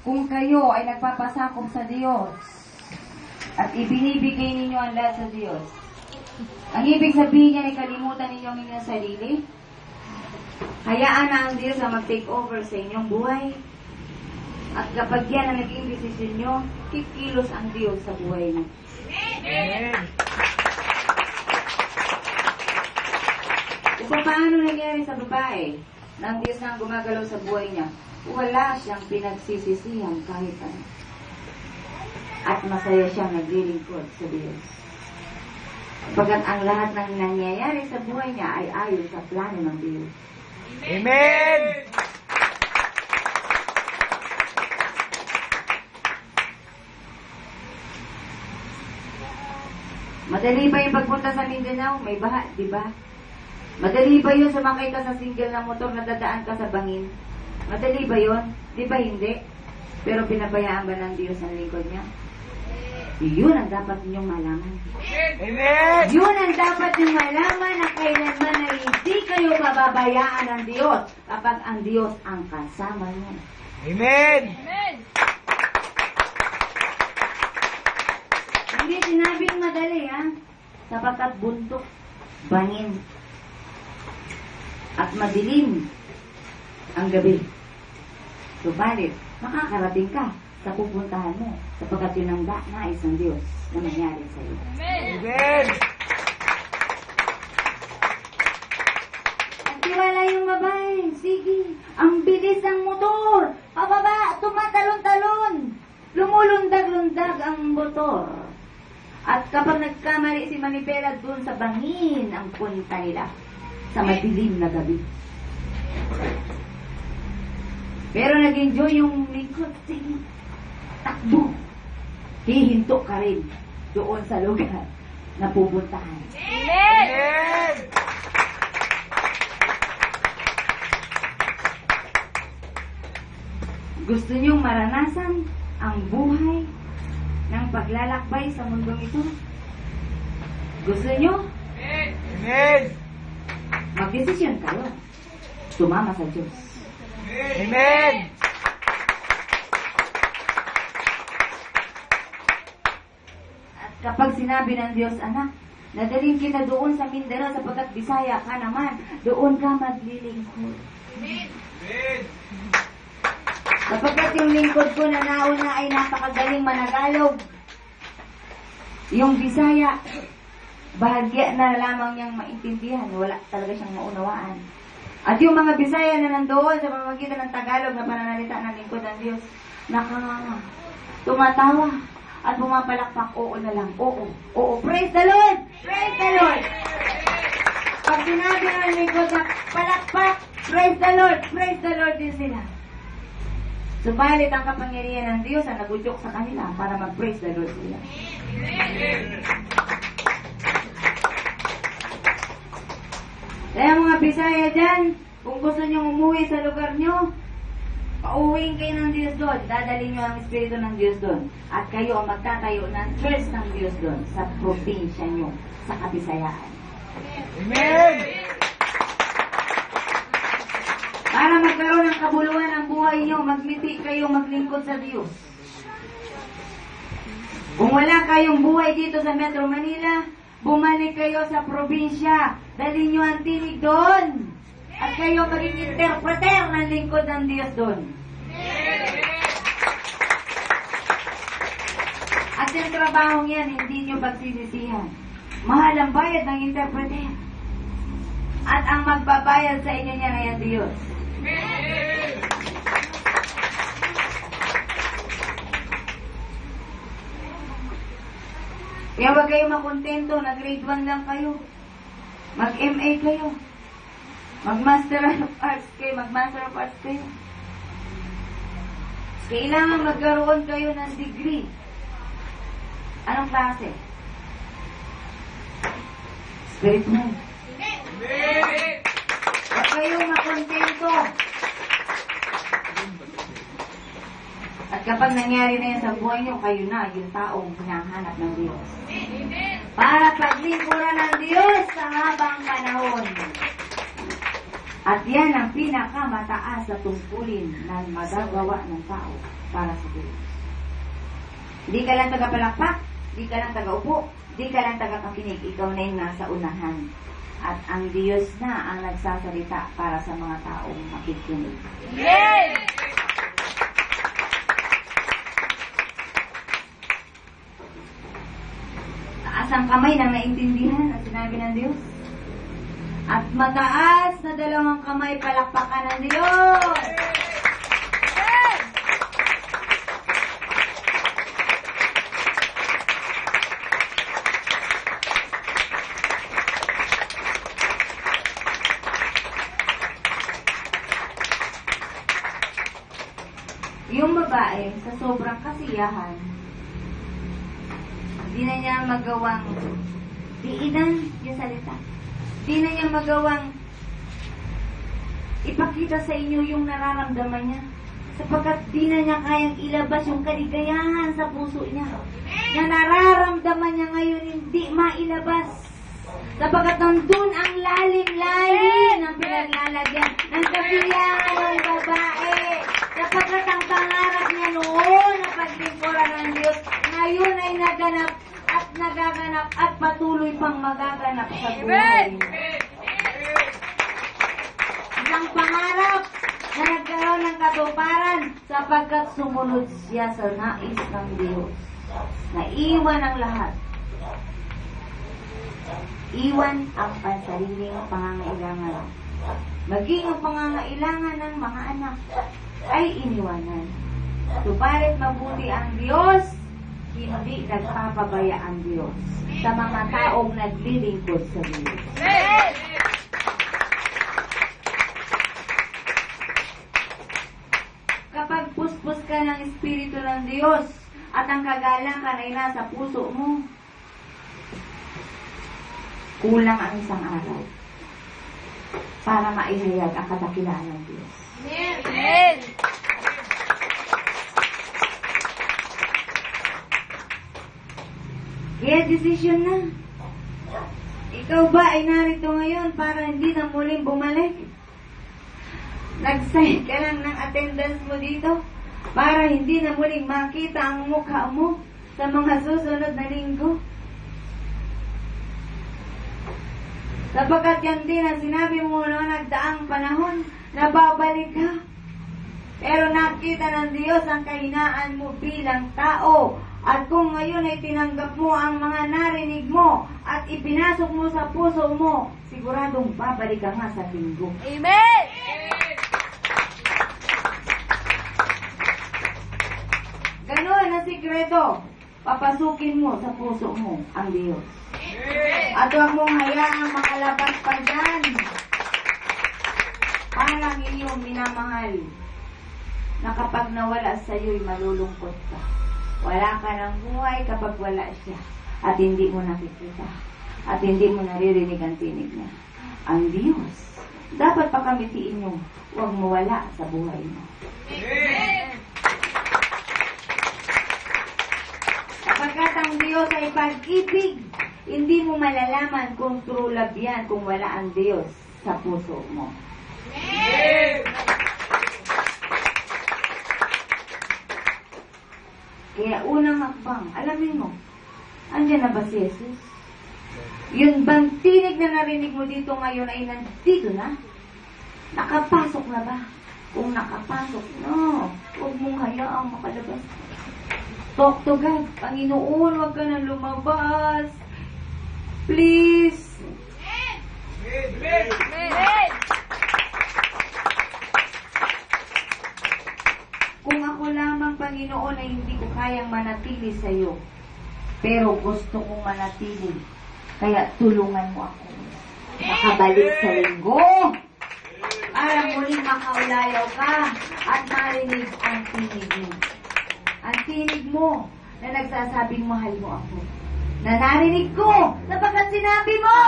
kung kayo ay nagpapasakop sa Diyos at ibinibigay ninyo ang lahat sa Diyos, ang ibig sabihin niya ay kalimutan ninyo ang inyong sarili. Hayaan na ang Diyos na mag-take over sa inyong buhay. At kapag yan ang naging desisyon nyo, kikilos ang Diyos sa buhay niyo. Amen. Kung paano nangyari sa babae na ang Diyos na ang gumagalaw sa buhay niya, wala siyang pinagsisisihan kahit ano. At masaya siyang naglilingkod sa Diyos. Pagkat ang lahat ng nangyayari sa buhay niya ay ayon sa plano ng Diyos. Amen. Madali ba yung pagpunta sa Mindanao? May baha, di ba? Madali ba yun sumakay ka sa single na motor na dadaan ka sa bangin? Madali ba yun? Di ba hindi? Pero pinabayaan ba ng Diyos ang lingkod niya? Yun ang dapat ninyong malaman. Amen. Yun ang dapat ninyong malaman na kailanman na hindi kayo pababayaan ng Diyos kapag ang Diyos ang kasama niyo. Amen. Hindi sinabing madali, ha? Sapagkat buntok, bangin, at madilim ang gabi. Subalit, makakarating ka sa pupuntahan mo sapagkat yun ang nais ng Diyos na nangyari sa iyo. Amen. At tiwala yung babae, sige, ang bilis ng motor, pababa, tumatalon-talon, lumulundag-lundag ang motor. At kapag nagkamali si Manibela dun sa bangin ang punta nila sa madilim na gabi. Pero nag-enjoy yung lingkod. Sige, takbo. Hihinto ka rin doon sa lugar na pupuntahan. Amen. Gusto niyong maranasan ang buhay ng paglalakbay sa mundong ito? Gusto niyo? Amen. Magdesisyon kayo. Sumama sa Diyos. Amen. At kapag sinabi ng Diyos, anak, nadalhin kita doon sa Mindanao sapagkat Bisaya ka naman, doon ka maglilingkod. Amen. Sapagkat yung lingkod ko na nauna ay napakagaling managalog. Yung Bisaya, bahagya na lamang niyang maintindihan, wala talaga siyang maunawaan. At yung mga Bisaya na nandoon sa pamamagitan ng Tagalog na pananalita ng lingkod ng Diyos, nakanganga, tumatawa, at pumapalakpak, oo na lang, oo, oo, praise the Lord! Praise the Lord! Pag sinabi ng lingkod na palakpak, praise the Lord din sila. Subalit ang kapangyarihan ng Diyos ang nagudyok sa kanila para mag-praise the Lord sila. Kaya mga Bisaya dyan, kung gusto nyo umuwi sa lugar nyo, pauwiin kayo ng Diyos doon. Dadalhin nyo ang Espiritu ng Diyos doon. At kayo ang magtatayo ng church ng Diyos doon sa probinsya nyo, sa Kabisayaan. Amen. Para magkaroon ng kabuluhan ang buhay nyo, magmiti kayo maglingkod sa Diyos. Kung wala kayong buhay dito sa Metro Manila, bumalik kayo sa probinsya. Dalhin nyo ang tinig doon. At kayo maging interpreter ng lingkod ng Diyos doon. At yung trabahong yan, hindi nyo pagsisisihan. Mahal ang bayad ng interpreter. At ang magbabayad sa inyo niya ngayon Diyos. Kaya huwag kayo makontento, nag-grade 1 lang kayo. Mag-MA kayo. Mag-Master of Arts kayo, mag-Master of Arts kayo. Kailangan magkaroon kayo ng degree. Anong klase? Spiritual. Huwag kayong makontento. At kapag nangyari na yan sa buhay nyo, kayo na yung taong hinahanap ng Diyos. Para paglingkuran ng Diyos sa habang panahon. At yan ang pinakamataas na tungkulin na magagawa ng tao para sa Diyos. Hindi ka lang tagapalakpak, hindi ka lang tagaupo, hindi ka lang tagapakinig, ikaw na yung nasa unahan. At ang Diyos na ang nagsasalita para sa mga taong makikinig. Amen! Taas ang kamay na naintindihan ang sinabi ng Diyos. At mataas na dalawang kamay palakpakan ng Diyos. Yung babae, sa sobrang kasiyahan, di na niya magawang diinan yung salita. Di na niya magawang ipakita sa inyo yung nararamdaman niya. Sapagkat di na niya kayang ilabas yung kaligayahan sa puso niya. Na nararamdaman niya ngayon hindi mailabas. Sapagkat nandun ang lalim-lalim ng pinaglalagyan ng kasiyahan ng babae. Sapagkat ang pangarap niya noon na paglingkuran ng Diyos, ngayon ay naganap at nagaganap at patuloy pang magaganap sa buhay niya. Isang pangarap na nagkaroon ng katuparan sapagkat sumunod siya sa nais ng Diyos. Naiwan ang lahat. Iwan ang pansariling pangangailangan. Maging ang pangangailangan ng mga anak ay iniwanan. Subalit mabuti ang Diyos, hindi nagpapabaya ang Diyos sa mga taong naglilingkod sa Diyos. Kapag puspos ka ng Espiritu ng Diyos at ang kagalangan ay nasa puso mo, kulang ang isang araw para maihayag ang kadakilaan ng Diyos. Amen! Kaya desisyon na. Ikaw ba ay narito ngayon para hindi na muling bumalik? Nag-sign ka lang ng attendance mo dito para hindi na muling makita ang mukha mo sa mga susunod na linggo. Sapagkat yan din ang sinabi mo noong nagdaang panahon na babalik ka. Pero nakita ng Diyos ang kahinaan mo bilang tao. At kung ngayon ay tinanggap mo ang mga narinig mo at ipinasok mo sa puso mo, siguradong babalik ka nga sa linggo. Amen! Ganoon ang sikreto. Papasukin mo sa puso mo ang Diyos. At huwag mong hayaang makalabas pa dyan. Parang iyong minamahal na kapag nawala sa iyo'y malulungkot ka. Wala ka ng buhay kapag wala siya at hindi mo nakikita at hindi mo naririnig ang tinig niya. Ang Diyos, dapat pakamitiin mo, huwag mawala sa buhay mo. Kapagkat ang Diyos ay pag-ibig, hindi mo malalaman kung true love yan kung wala ang Diyos sa puso mo. Kaya unang hakbang, alamin mo, andyan na ba si Jesus? Yun bang tinig na narinig mo dito ngayon ay nandito na? Nakapasok na ba? Kung nakapasok, no, huwag mong hayaang makalabas. Talk to God. Panginoon, huwag ka nang lumabas. Please. Amen! Kung ako lamang, Panginoon, ay hindi ko kayang manatili sa iyo. Pero gusto kong manatili. Kaya tulungan mo ako. Makabalik sa linggo. Para muling makaulayaw ka at marinig ang tinig mo. Ang tinig mo na nagsasabing mahal mo ako. Na narinig ko sapagkat sinabi mo.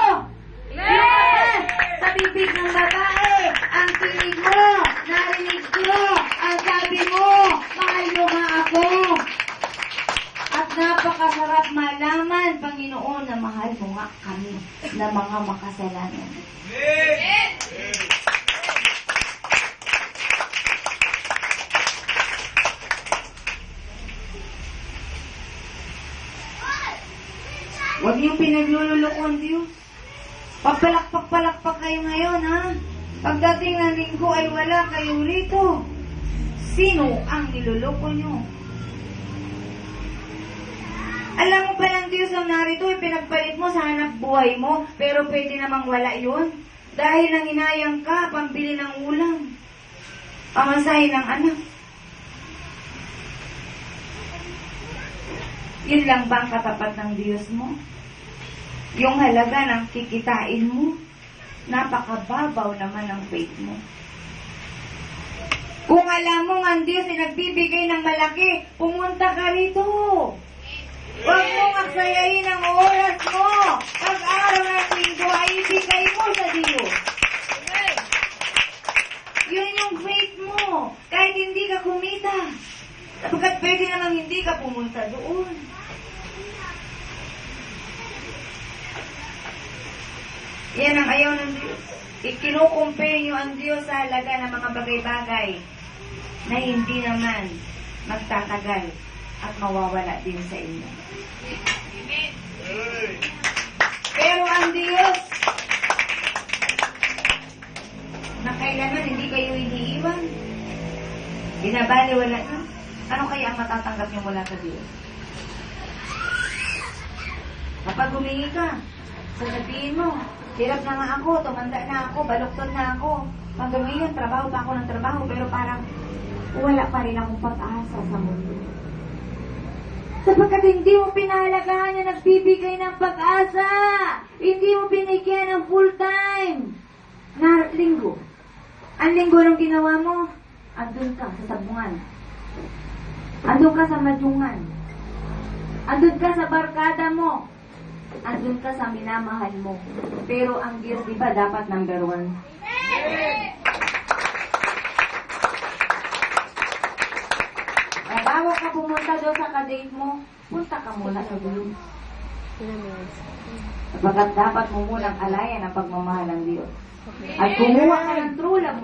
Yes! Sa bibig ng babae, ang tinig mo, narinig ko, ang sabi mo, mahal mo nga ako. At napakasarap malaman, Panginoon, na mahal mo nga kami na mga makasalanan. Huwag niyong pinaglululukon, Diyos. Papalakpak kayo ngayon, ha? Pagdating ng linggo ay wala kayo rito. Sino ang niluloko niyo? Alam mo palang Diyos ang narito, pinagpalit mo sa hanap buhay mo, pero pwede namang wala yun. Dahil nanginayang ka, pambili ng ulam. Pamasahe ng anak. Yun lang ba ang katapat ng Diyos mo? Yung halaga ng kikitain mo, napakababaw naman ang faith mo. Kung alam mo ang Diyos ay nagbibigay ng malaki, pumunta ka rito. Huwag mong aksayahin ang oras mo. Pag-araw ng linggo ay ibigay mo sa Diyos. Yun yung faith mo. Kahit hindi ka kumita. Sapagkat pwede namang hindi ka pumunta doon. Yan ang ayaw ng Diyos. Ikinukumpare nyo ang Diyos sa halaga ng mga bagay-bagay na hindi naman magtatagal at mawawala din sa inyo. Pero ang Diyos na kailanman hindi kayo iniiwan, binabaliwala na, ano kaya ang matatanggap nyo mula sa Diyos? Kapag humingi ka, sasabihin mo, hirap na nga ako, tumanda na ako, balukton na ako. Hanggang ngayon, trabaho pa ako ng trabaho, pero parang wala pa rin akong pag-asa sa mundo. Sapagkat hindi mo pinahalagahan yung nagbibigay ng pag-asa. Hindi mo binigyan ng full-time na linggo. Ang linggo nung ginawa mo, andun ka sa sabungan. Andun ka sa madyungan. Andun ka sa barkada mo. Andun ka sa minamahal mo. Pero ang Diyos, di ba, dapat number 1? Bago ka pumunta doon sa kadate mo, punta ka muna sa Diyos. Sapagkat dapat mo munang alayan ang pagmamahal ng Diyos. At kumuha ka ng true love mo